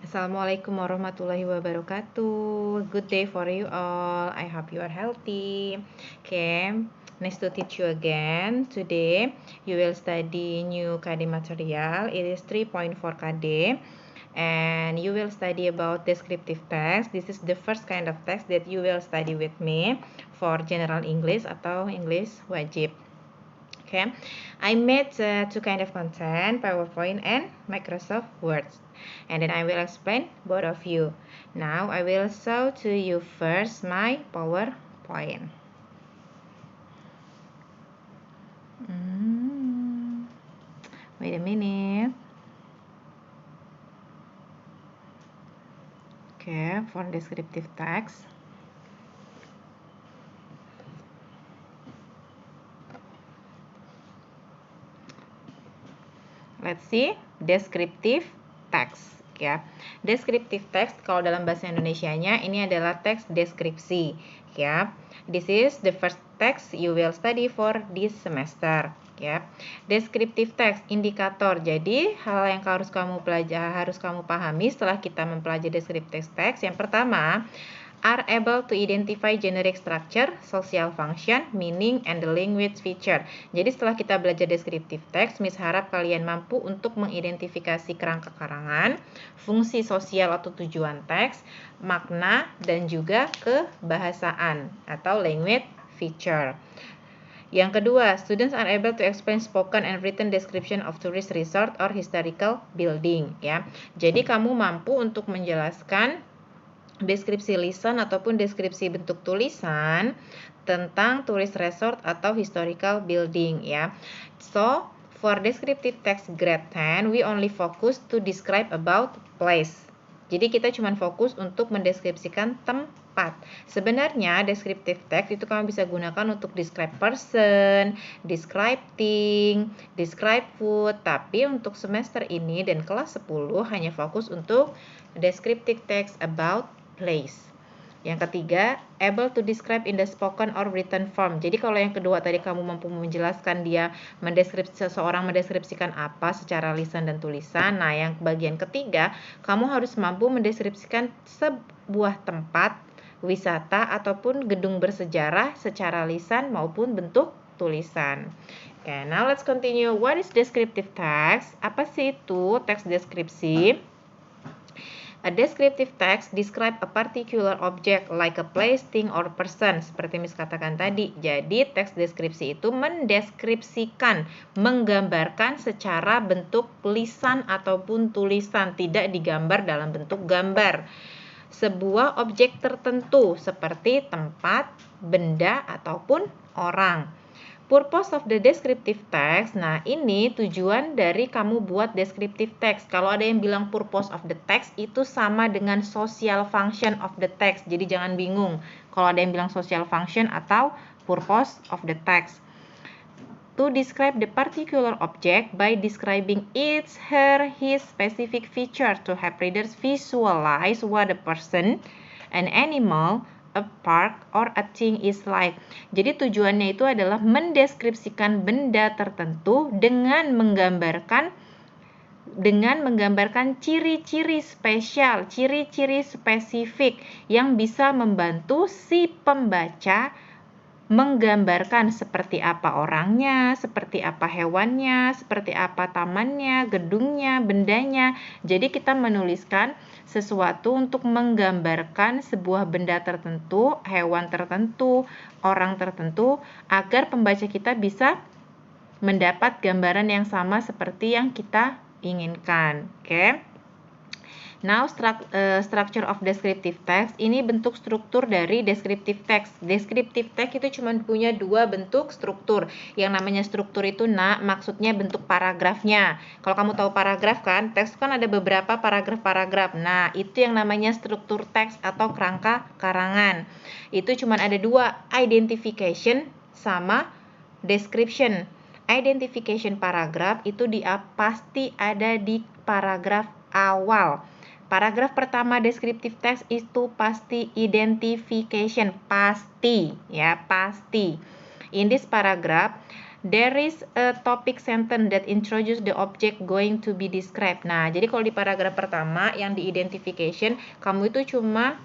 Assalamualaikum warahmatullahi wabarakatuh. Good day for you all. I hope you are healthy. Okay, nice to teach you again. Today you will study new KD material. It is 3.4 KD. And you will study about descriptive text. This is the first kind of text that you will study with me for general English atau English wajib. Okay, I made two kind of content, PowerPoint and Microsoft Word, and then I will explain both of you. Now I will show to you first my PowerPoint. Wait a minute. Okay, for descriptive text. Let's see, descriptive text. Ya, descriptive text kalau dalam bahasa Indonesianya ini adalah teks deskripsi. Ya, this is the first text you will study for this semester. Ya, descriptive text indikator. Jadi hal yang harus kamu pahami setelah kita mempelajari descriptive text. Yang pertama, are able to identify generic structure, social function, meaning, and the language feature. Jadi setelah kita belajar descriptive text, Miss harap kalian mampu untuk mengidentifikasi kerangka karangan, fungsi sosial atau tujuan teks, makna, dan juga kebahasaan atau language feature. Yang kedua, students are able to explain spoken and written description of tourist resort or historical building. Ya, jadi kamu mampu untuk menjelaskan deskripsi lisan ataupun deskripsi bentuk tulisan tentang tourist resort atau historical building ya. So, for descriptive text grade 10, we only focus to describe about place. Jadi kita cuma fokus untuk mendeskripsikan tempat. Sebenarnya descriptive text itu kamu bisa gunakan untuk describe person, describe thing, describe food. Tapi untuk semester ini dan kelas 10 hanya fokus untuk descriptive text about place. Yang ketiga, able to describe in the spoken or written form. Jadi kalau yang kedua tadi kamu mampu menjelaskan dia seseorang mendeskripsikan apa secara lisan dan tulisan. Nah, yang bagian ketiga, kamu harus mampu mendeskripsikan sebuah tempat wisata ataupun gedung bersejarah secara lisan maupun bentuk tulisan. Okay, now let's continue. What is descriptive text? Apa sih itu teks deskripsi? A descriptive text describe a particular object like a place, thing, or person. Seperti Miss katakan tadi. Jadi teks deskripsi itu mendeskripsikan, menggambarkan secara bentuk lisan ataupun tulisan, tidak digambar dalam bentuk gambar. Sebuah objek tertentu seperti tempat, benda, ataupun orang. Purpose of the descriptive text. Nah, ini tujuan dari kamu buat descriptive text. Kalau ada yang bilang purpose of the text, itu sama dengan social function of the text. Jadi jangan bingung kalau ada yang bilang social function atau purpose of the text. To describe the particular object by describing its, her, his specific feature to help readers visualize what a person, an animal, a park, or a thing is like. Jadi tujuannya itu adalah mendeskripsikan benda tertentu dengan menggambarkan ciri-ciri spesial, ciri-ciri spesifik yang bisa membantu si pembaca menggambarkan seperti apa orangnya, seperti apa hewannya, seperti apa tamannya, gedungnya, bendanya. Jadi kita menuliskan sesuatu untuk menggambarkan sebuah benda tertentu, hewan tertentu, orang tertentu, agar pembaca kita bisa mendapat gambaran yang sama seperti yang kita inginkan. Oke. Now, structure of descriptive text. Ini bentuk struktur dari descriptive text. Descriptive text itu cuma punya dua bentuk struktur. Yang namanya struktur itu maksudnya bentuk paragrafnya. Kalau kamu tahu paragraf kan, teks kan ada beberapa paragraf-paragraf. Nah, itu yang namanya struktur teks atau kerangka karangan. Itu cuma ada dua, identification sama description. Identification paragraf itu pasti ada di paragraf awal. Paragraf pertama descriptive text itu pasti identification, pasti ya, pasti. In this paragraph, There is a topic sentence that introduce the object going to be described. Nah, jadi kalau di paragraf pertama yang di identification, kamu itu cuma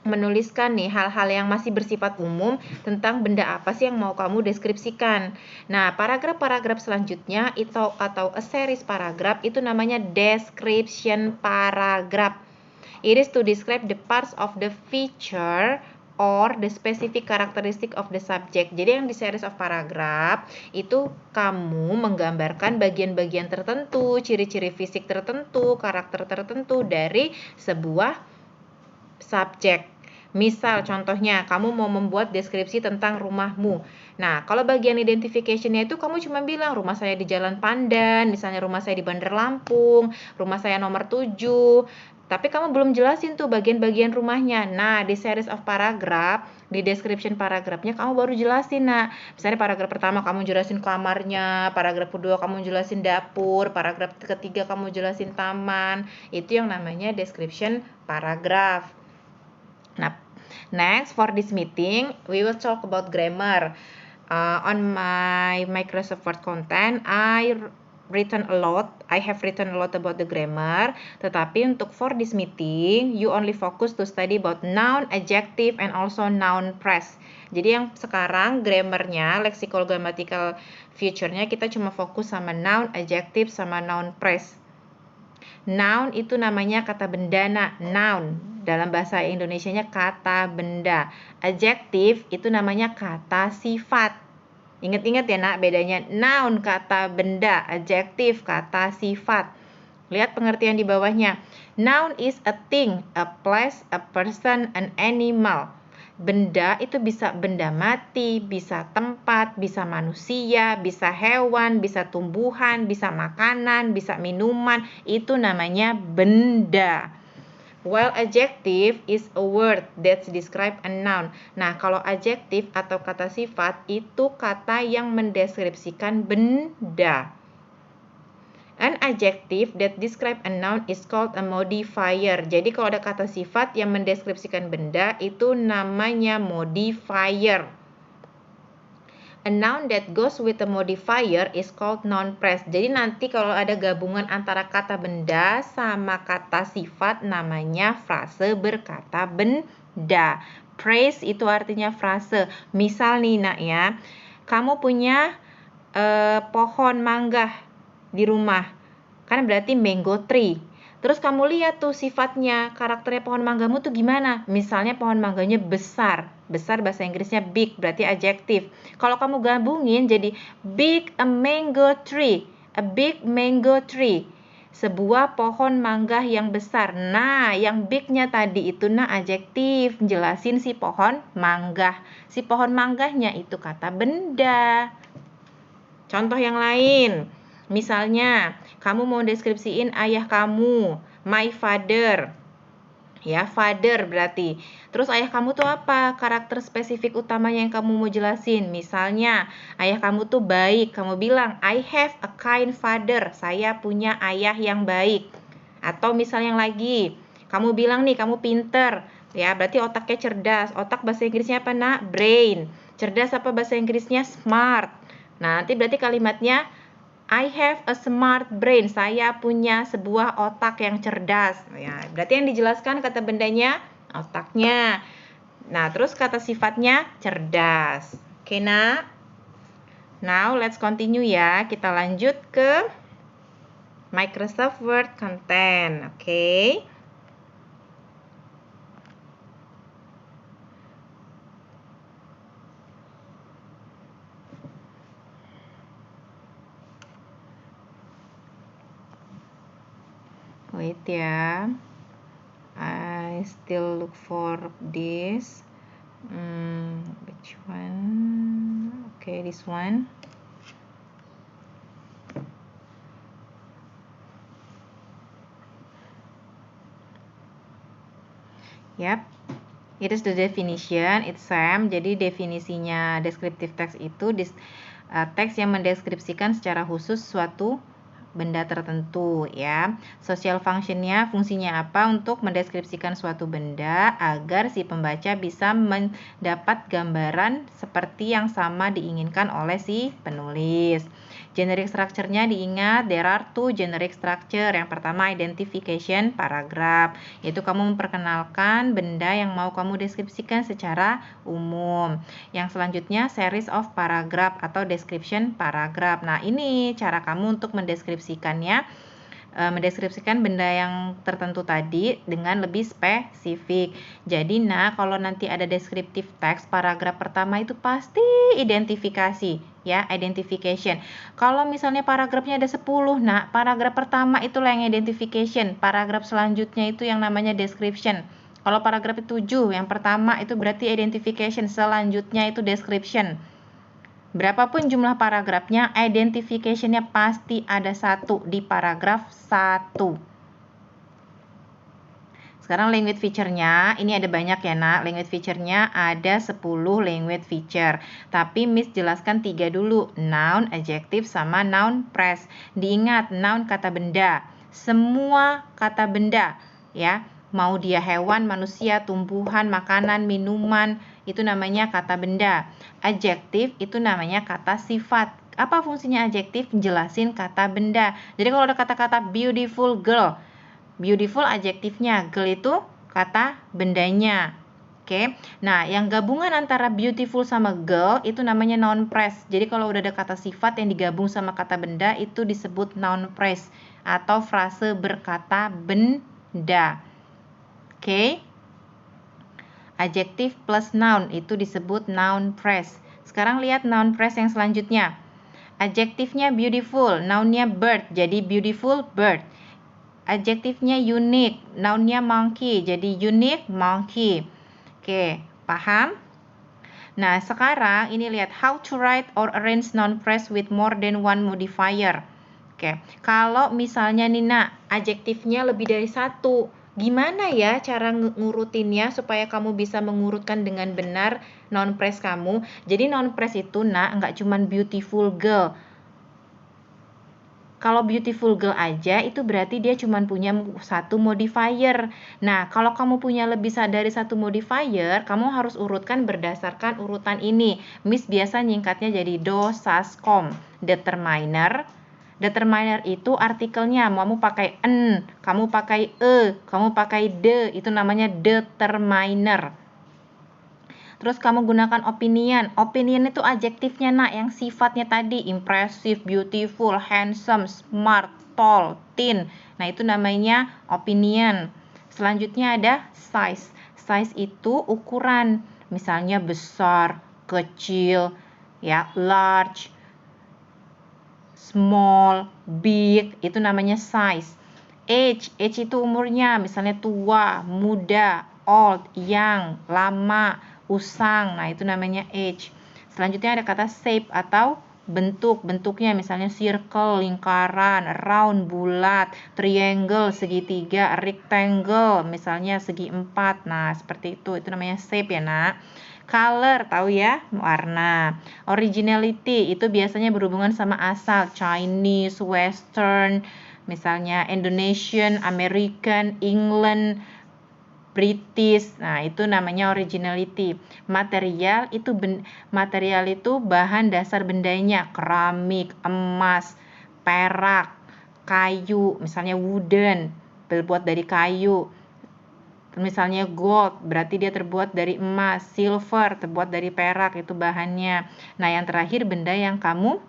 menuliskan nih hal-hal yang masih bersifat umum tentang benda apa sih yang mau kamu deskripsikan. Nah, paragraf-paragraf selanjutnya itu atau a series paragraph itu namanya description paragraph. It is to describe the parts of the feature or the specific characteristic of the subject. Jadi yang di series of paragraph itu kamu menggambarkan bagian-bagian tertentu, ciri-ciri fisik tertentu, karakter tertentu dari sebuah subjek. Misal contohnya kamu mau membuat deskripsi tentang rumahmu. Nah, kalau bagian identification-nya itu kamu cuma bilang rumah saya di Jalan Pandan, misalnya rumah saya di Bandar Lampung, rumah saya nomor 7. Tapi kamu belum jelasin tuh bagian-bagian rumahnya. Nah, di series of paragraph, di description paragrafnya kamu baru jelasin. Nah, misalnya paragraf pertama kamu jelasin kamarnya, paragraf kedua kamu jelasin dapur, paragraf ketiga kamu jelasin taman. Itu yang namanya description paragraph. Nah, next for this meeting, we will talk about grammar. On my Microsoft Word content, I have written a lot about the grammar. Tetapi untuk for this meeting, you only focus to study about noun, adjective, and also noun phrase. Jadi yang sekarang grammarnya, lexical grammatical feature-nya kita cuma fokus sama noun, adjective, sama noun phrase. Noun itu namanya kata benda, noun. Dalam bahasa Indonesianya kata benda. Adjective itu namanya kata sifat. Ingat-ingat ya nak, bedanya noun kata benda, adjective kata sifat. Lihat pengertian di bawahnya. Noun is a thing, a place, a person, an animal. Benda itu bisa benda mati, bisa tempat, bisa manusia, bisa hewan, bisa tumbuhan, bisa makanan, bisa minuman. Itu namanya benda. While adjective is a word that describe a noun. Nah, kalau adjective atau kata sifat itu kata yang mendeskripsikan benda. An adjective that describe a noun is called a modifier. Jadi kalau ada kata sifat yang mendeskripsikan benda itu namanya modifier. A noun that goes with a modifier is called noun phrase. Jadi nanti kalau ada gabungan antara kata benda sama kata sifat namanya frase berkata benda. Phrase itu artinya frase. Misal nih nak ya, kamu punya pohon mangga di rumah. Kan berarti mango tree. Terus kamu lihat tuh sifatnya, karakternya pohon manggamu tuh gimana. Misalnya pohon mangganya besar. Besar bahasa Inggrisnya big, berarti adjektif. Kalau kamu gabungin jadi big a mango tree. A big mango tree. Sebuah pohon mangga yang besar. Nah, yang bignya tadi itu adjektif. Jelasin si pohon mangga. Si pohon mangganya itu kata benda. Contoh yang lain. Misalnya, kamu mau deskripsiin ayah kamu, my father. Ya, father berarti. Terus ayah kamu tuh apa? Karakter spesifik utamanya yang kamu mau jelasin. Misalnya, ayah kamu tuh baik. Kamu bilang, I have a kind father. Saya punya ayah yang baik. Atau misalnya yang lagi, kamu bilang nih, kamu pinter. Ya, berarti otaknya cerdas. Otak bahasa Inggrisnya apa, nak? Brain. Cerdas apa bahasa Inggrisnya? Smart. Nah, nanti berarti kalimatnya I have a smart brain. Saya punya sebuah otak yang cerdas. Ya, berarti yang dijelaskan kata bendanya otaknya. Nah, terus kata sifatnya cerdas. Oke, nak? Now, let's continue ya. Kita lanjut ke Microsoft Word content. Oke. Wait ya, I still look for this. Which one? Okay, this one. Yep, it is the definition. It's same. Jadi definisinya descriptive text itu teks yang mendeskripsikan secara khusus suatu benda tertentu ya. Social functionnya, fungsinya apa? Untuk mendeskripsikan suatu benda agar si pembaca bisa mendapat gambaran seperti yang sama diinginkan oleh si penulis. Generic structure-nya diingat, there are two generic structure. Yang pertama identification paragraph, yaitu kamu memperkenalkan benda yang mau kamu deskripsikan secara umum. Yang selanjutnya series of paragraph atau description paragraph. Nah, ini cara kamu untuk mendeskripsikannya, mendeskripsikan benda yang tertentu tadi dengan lebih spesifik. Jadi, kalau nanti ada descriptive text, paragraf pertama itu pasti identifikasi, ya, identification. Kalau misalnya paragrafnya ada 10, paragraf pertama itulah yang identification, paragraf selanjutnya itu yang namanya description. Kalau paragraf 7, yang pertama itu berarti identification, selanjutnya itu description. Berapapun jumlah paragrafnya, identification-nya pasti ada 1 di paragraf 1. Sekarang language feature-nya, ini ada banyak ya nak. Language feature-nya ada 10 language feature. Tapi Miss jelaskan 3 dulu, noun, adjective, sama noun phrase. Diingat, noun kata benda. Semua kata benda, ya. Mau dia hewan, manusia, tumbuhan, makanan, minuman, itu namanya kata benda. Adjektif itu namanya kata sifat. Apa fungsinya adjektif? Jelasin kata benda. Jadi kalau ada kata-kata beautiful girl, beautiful adjektifnya, girl itu kata bendanya. Oke. Nah, yang gabungan antara beautiful sama girl itu namanya noun phrase. Jadi kalau udah ada kata sifat yang digabung sama kata benda itu disebut noun phrase atau frase berkata benda. Oke. Adjective plus noun itu disebut noun phrase. Sekarang lihat noun phrase yang selanjutnya. Adjektifnya beautiful, nounnya bird, jadi beautiful bird. Adjektifnya unique, nounnya monkey, jadi unique monkey. Oke, paham? Nah, sekarang ini lihat how to write or arrange noun phrase with more than one modifier. Oke, kalau misalnya Nina, adjektifnya lebih dari 1, gimana ya cara ngurutinnya supaya kamu bisa mengurutkan dengan benar noun phrase kamu? Jadi noun phrase itu nggak cuman beautiful girl. Kalau beautiful girl aja itu berarti dia cuma punya 1 modifier. Nah, kalau kamu punya lebih dari 1 modifier, kamu harus urutkan berdasarkan urutan ini. Miss biasa nyingkatnya jadi do, sas, kom. Determiner. Determiner itu artikelnya, kamu pakai en, kamu pakai kamu pakai de, itu namanya determiner. Terus kamu gunakan opinion. Opinion itu adjektifnya yang sifatnya tadi impressive, beautiful, handsome, smart, tall, thin. Nah, itu namanya opinion. Selanjutnya ada size. Size itu ukuran. Misalnya besar, kecil, ya, large, small, big, itu namanya size. Age itu umurnya, misalnya tua, muda, old, young, lama, usang. Nah, itu namanya age. Selanjutnya ada kata shape atau bentuk. Bentuknya misalnya circle, lingkaran, round, bulat, triangle, segitiga, rectangle, misalnya segi 4. Nah, seperti itu. Itu namanya shape ya, nak. Color, tahu ya, warna. Originality itu biasanya berhubungan sama asal, Chinese, Western, misalnya Indonesian, American, England, British. Nah, itu namanya originality. Material itu bahan dasar bendanya, keramik, emas, perak, kayu, misalnya wooden, terbuat dari kayu. Misalnya gold, berarti dia terbuat dari emas, silver, terbuat dari perak, itu bahannya. Nah, yang terakhir benda yang kamu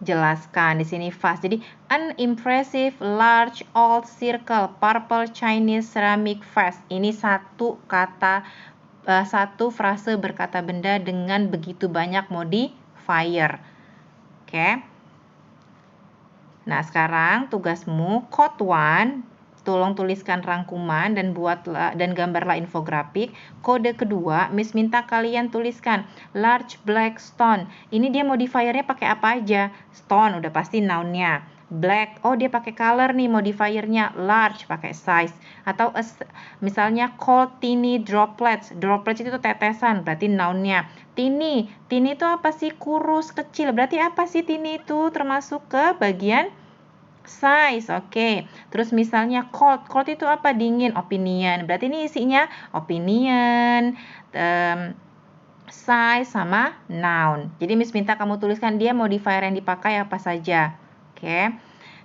jelaskan di sini vase. Jadi an impressive large old circle purple Chinese ceramic vase. Ini satu frase berkata benda dengan begitu banyak modifier. Oke. Nah, sekarang tugasmu code 1, tolong tuliskan rangkuman dan gambarlah infografik. Kode kedua, Miss minta kalian tuliskan large black stone. Ini dia modifiernya pakai apa aja? Stone udah pasti noun-nya. Black, oh dia pakai color nih, modifiernya. Large, pakai size. Atau misalnya cold teeny droplets. Droplets itu tetesan, berarti noun-nya. Teeny itu apa sih? Kurus, kecil. Berarti apa sih teeny itu? Termasuk ke bagian size, oke. Terus misalnya cold itu apa? Dingin. Opinion, berarti ini isinya opinion, size sama noun. Jadi Miss minta kamu tuliskan dia modifier yang dipakai apa saja. Oke.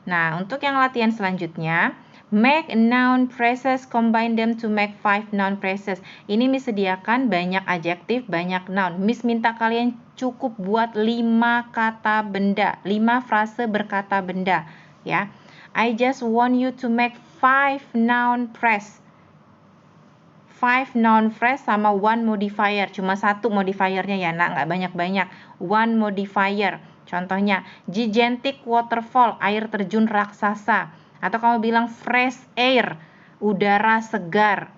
Nah, untuk yang latihan selanjutnya, make noun phrases, combine them to make 5 noun phrases. Ini Miss sediakan banyak adjektif, banyak noun. Miss minta kalian cukup buat 5 kata benda, 5 frase berkata benda, ya. I just want you to make 5 noun phrase. 5 noun phrase sama 1 modifier. Cuma 1 modifiernya ya, nak, nggak banyak-banyak. 1 modifier. Contohnya, gigantic waterfall, air terjun raksasa. Atau kamu bilang fresh air, udara segar.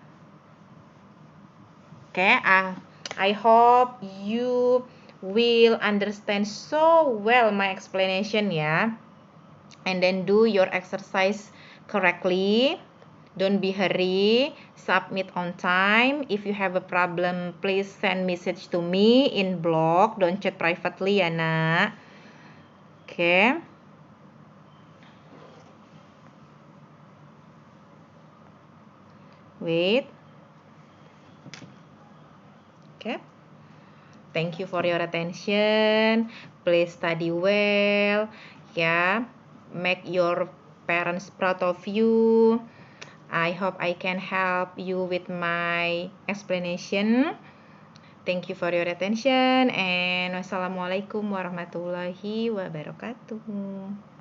Oke, I hope you will understand so well my explanation ya. And then do your exercise correctly. Don't be hurry, submit on time. If you have a problem, please send message to me in blog. Don't chat privately ya, nak. Oke. Wait. Oke. Thank you for your attention. Please study well. Ya. Make your parents proud of you. I hope I can help you with my explanation. Thank you for your attention and wassalamualaikum warahmatullahi wabarakatuh.